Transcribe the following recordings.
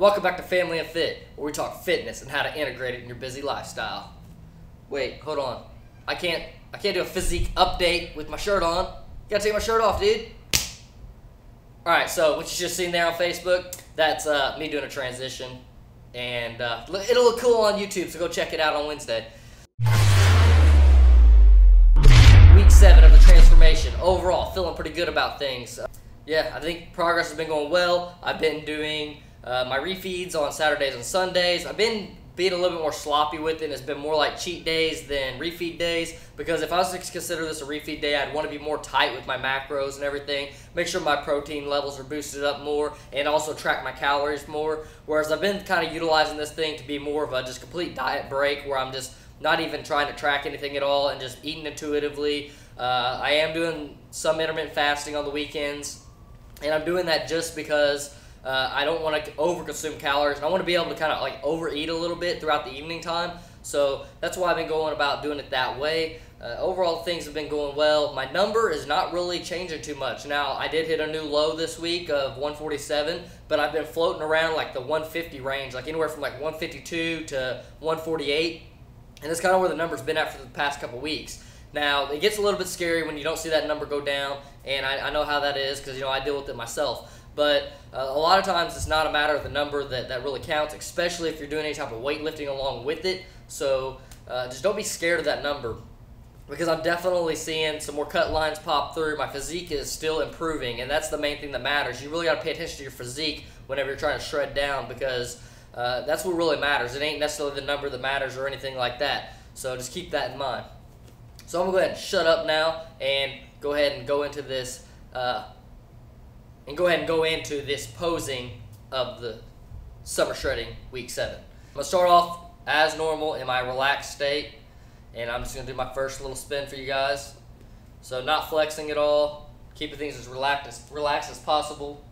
Welcome back to Family and Fit, where we talk fitness and how to integrate it in your busy lifestyle. Wait, hold on. I can't do a physique update with my shirt on. Gotta take my shirt off, dude. Alright, so what you just seen there on Facebook, that's me doing a transition. And it'll look cool on YouTube, so go check it out on Wednesday. Week 7 of the transformation. Overall, feeling pretty good about things. Yeah, I think progress has been going well. I've been doing my refeeds on Saturdays and Sundays. I've been being a little bit more sloppy with it. It's been more like cheat days than refeed days, because if I was to consider this a refeed day, I'd want to be more tight with my macros and everything, make sure my protein levels are boosted up more, and also track my calories more. Whereas I've been kind of utilizing this thing to be more of a just complete diet break, where I'm just not even trying to track anything at all and just eating intuitively. I am doing some intermittent fasting on the weekends, and I'm doing that just because I don't want to over-consume calories, and I want to be able to kind of like overeat a little bit throughout the evening time. So that's why I've been going about doing it that way. Overall, things have been going well. My number is not really changing too much. Now, I did hit a new low this week of 147, but I've been floating around like the 150 range, like anywhere from like 152 to 148, and that's kind of where the number's been at for the past couple weeks. Now, it gets a little bit scary when you don't see that number go down, and I know how that is because, you know, I deal with it myself. But a lot of times it's not a matter of the number that really counts, especially if you're doing any type of weightlifting along with it. So just don't be scared of that number, because I'm definitely seeing some more cut lines pop through. My physique is still improving, and that's the main thing that matters. You really got to pay attention to your physique whenever you're trying to shred down, because that's what really matters. It ain't necessarily the number that matters or anything like that. So just keep that in mind. So I'm going to go ahead and shut up now and go ahead and go into this posing of the summer shredding week 7. I'm going to start off as normal in my relaxed state, and I'm just going to do my first little spin for you guys. So not flexing at all, keeping things as relaxed as possible.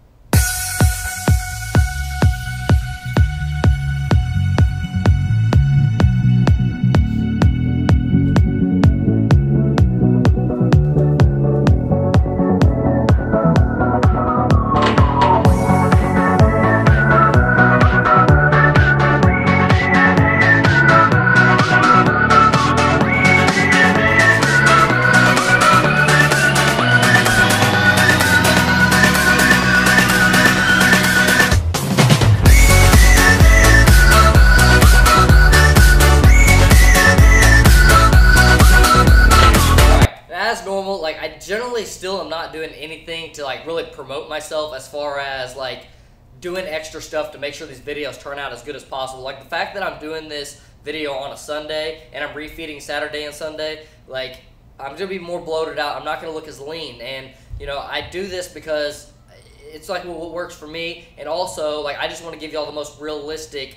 I generally still am not doing anything to like really promote myself as far as like doing extra stuff to make sure these videos turn out as good as possible. Like the fact that I'm doing this video on a Sunday and I'm refeeding Saturday and Sunday, like I'm gonna be more bloated out. I'm not gonna look as lean, and you know, I do this because it's like what works for me, and also like I just want to give you all the most realistic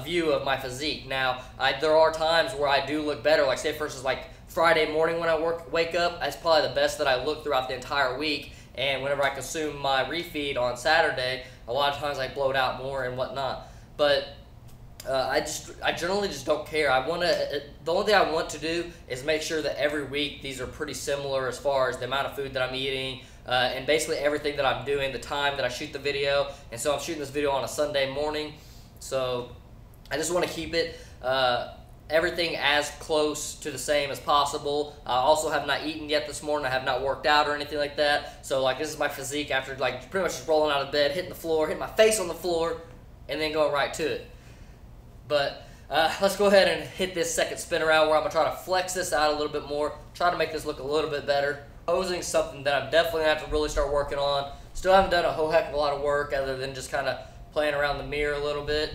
view of my physique. Now there are times where I do look better, like say for instance like Friday morning when I wake up, that's probably the best that I look throughout the entire week. And whenever I consume my refeed on Saturday, a lot of times I bloat out more and whatnot. But I generally just don't care. The only thing I want to do is make sure that every week these are pretty similar as far as the amount of food that I'm eating, and basically everything that I'm doing, the time that I shoot the video. And so I'm shooting this video on a Sunday morning, so I just want to keep it everything as close to the same as possible. I also have not eaten yet this morning. I have not worked out or anything like that. So like this is my physique after like pretty much just rolling out of bed, hitting the floor, hitting my face on the floor, and then going right to it. But let's go ahead and hit this second spin around, where I'm going to try to flex this out a little bit more, try to make this look a little bit better. Posing something that I'm definitely going to have to really start working on. Still haven't done a whole heck of a lot of work other than just kind of playing around the mirror a little bit.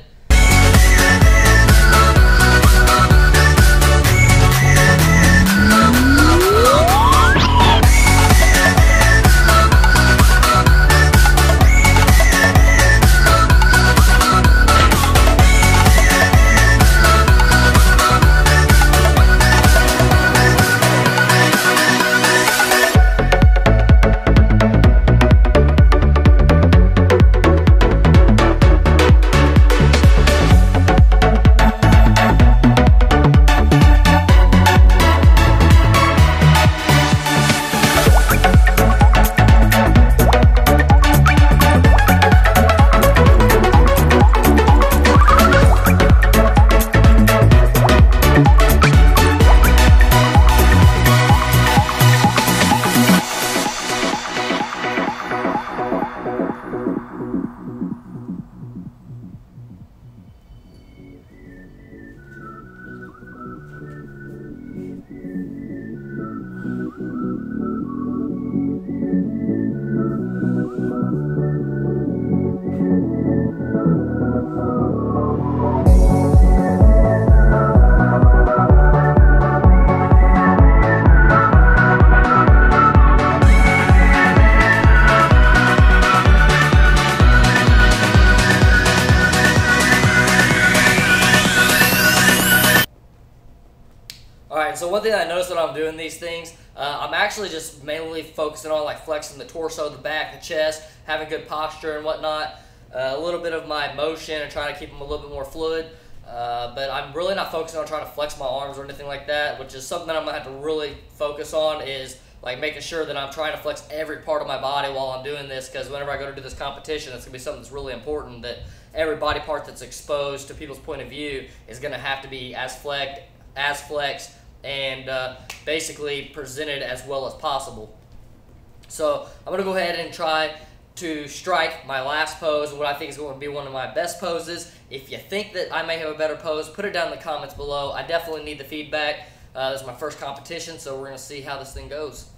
so one thing that I noticed when I'm doing these things, I'm actually just mainly focusing on like flexing the torso, the back, the chest, having good posture and whatnot. A little bit of my motion and trying to keep them a little bit more fluid. But I'm really not focusing on trying to flex my arms or anything like that, which is something that I'm going to have to really focus on, is like making sure that I'm trying to flex every part of my body while I'm doing this, because whenever I go to do this competition, it's going to be something that's really important, that every body part that's exposed to people's point of view is going to have to be as flexed and basically presented as well as possible. So I'm going to go ahead and try to strike my last pose, what I think is going to be one of my best poses. If you think that I may have a better pose, put it down in the comments below. I definitely need the feedback. This is my first competition, so we're going to see how this thing goes.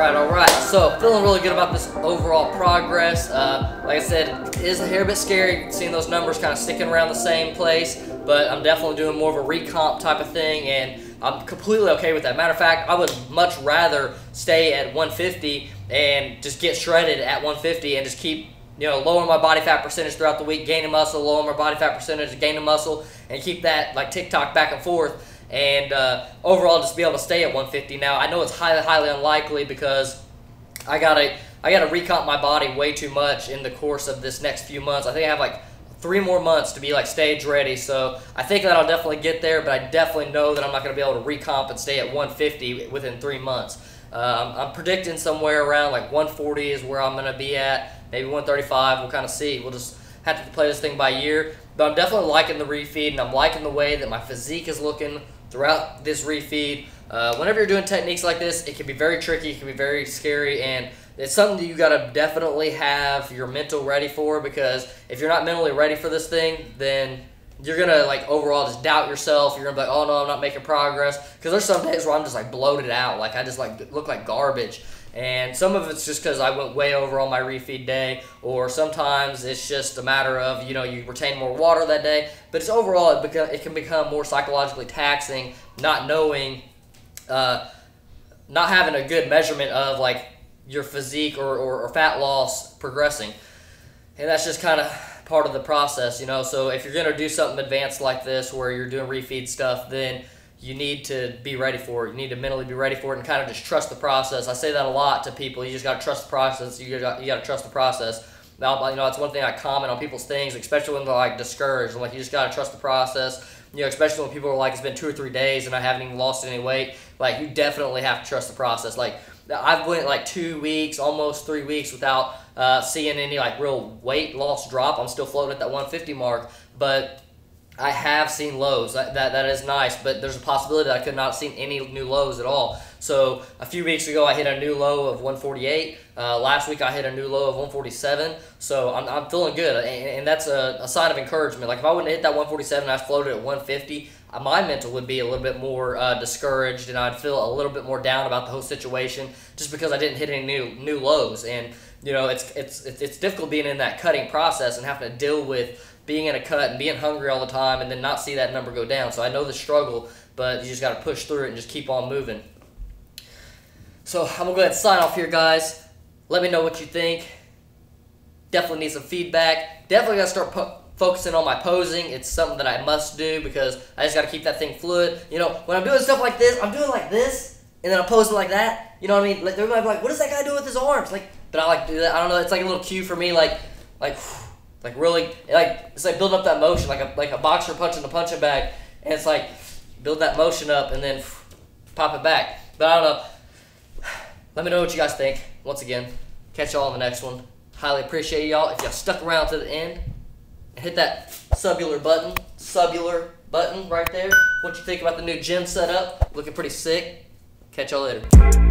Alright, so feeling really good about this overall progress. Like I said, it is a hair bit scary seeing those numbers kind of sticking around the same place, but I'm definitely doing more of a recomp type of thing, and I'm completely okay with that. Matter of fact, I would much rather stay at 150 and just get shredded at 150 and just keep, you know, lowering my body fat percentage throughout the week, gaining muscle, lowering my body fat percentage, gaining muscle, and keep that like TikTok back and forth. And overall just be able to stay at 150. Now I know it's highly unlikely, because I gotta recomp my body way too much in the course of this next few months. I think I have like 3 more months to be like stage ready, so I think that I'll definitely get there, but I definitely know that I'm not gonna be able to recomp and stay at 150 within 3 months. I'm predicting somewhere around like 140 is where I'm gonna be at, maybe 135. We'll kind of see. We'll just have to play this thing by ear. But I'm definitely liking the refeed, and I'm liking the way that my physique is looking throughout this refeed. Whenever you're doing techniques like this, it can be very tricky, it can be very scary, and it's something that you gotta definitely have your mental ready for, because if you're not mentally ready for this thing, then you're gonna like overall just doubt yourself. You're gonna be like, oh no, I'm not making progress, because there's some days where I'm just like bloated out, like I just like look like garbage. And some of it's just because I went way over on my refeed day, or sometimes it's just a matter of, you know, you retain more water that day. But it's overall, it can become more psychologically taxing, not knowing, not having a good measurement of like your physique or fat loss progressing. And that's just kind of part of the process, you know. So if you're going to do something advanced like this where you're doing refeed stuff, then you need to be ready for it. You need to mentally be ready for it and kind of just trust the process. I say that a lot to people. You just got to trust the process. You got to trust the process. Now, you know, it's one thing I comment on people's things, especially when they're like discouraged. I'm like, you just got to trust the process. You know, especially when people are like, it's been 2 or 3 days and I haven't even lost any weight. Like, you definitely have to trust the process. Like, I've went like 2 weeks, almost 3 weeks without seeing any like real weight loss drop. I'm still floating at that 150 mark, but I have seen lows. That is nice, but there's a possibility that I could not have seen any new lows at all. So a few weeks ago, I hit a new low of 148. Last week, I hit a new low of 147. So I'm feeling good, and that's a sign of encouragement. Like if I wouldn't hit that 147 and I floated at 150, my mental would be a little bit more discouraged, and I'd feel a little bit more down about the whole situation just because I didn't hit any new lows. And you know, it's difficult being in that cutting process and having to deal with being in a cut and being hungry all the time and then not see that number go down. So I know the struggle, but you just got to push through it and just keep on moving. So I'm going to go ahead and sign off here, guys. Let me know what you think. Definitely need some feedback. Definitely got to start focusing on my posing. It's something that I must do because I just got to keep that thing fluid. You know, when I'm doing stuff like this, I'm doing like this, and then I'm posing like that. You know what I mean? Like, everybody be like, what does that guy do with his arms? Like, but I like to do that. I don't know. It's like a little cue for me, like really, like it's like building up that motion, like a boxer punching the punching bag, and it's like build that motion up and then pop it back. But I don't know. Let me know what you guys think. Once again, catch y'all on the next one. Highly appreciate y'all. If y'all stuck around to the end, hit that subular button right there. What you think about the new gym setup? Looking pretty sick. Catch y'all later.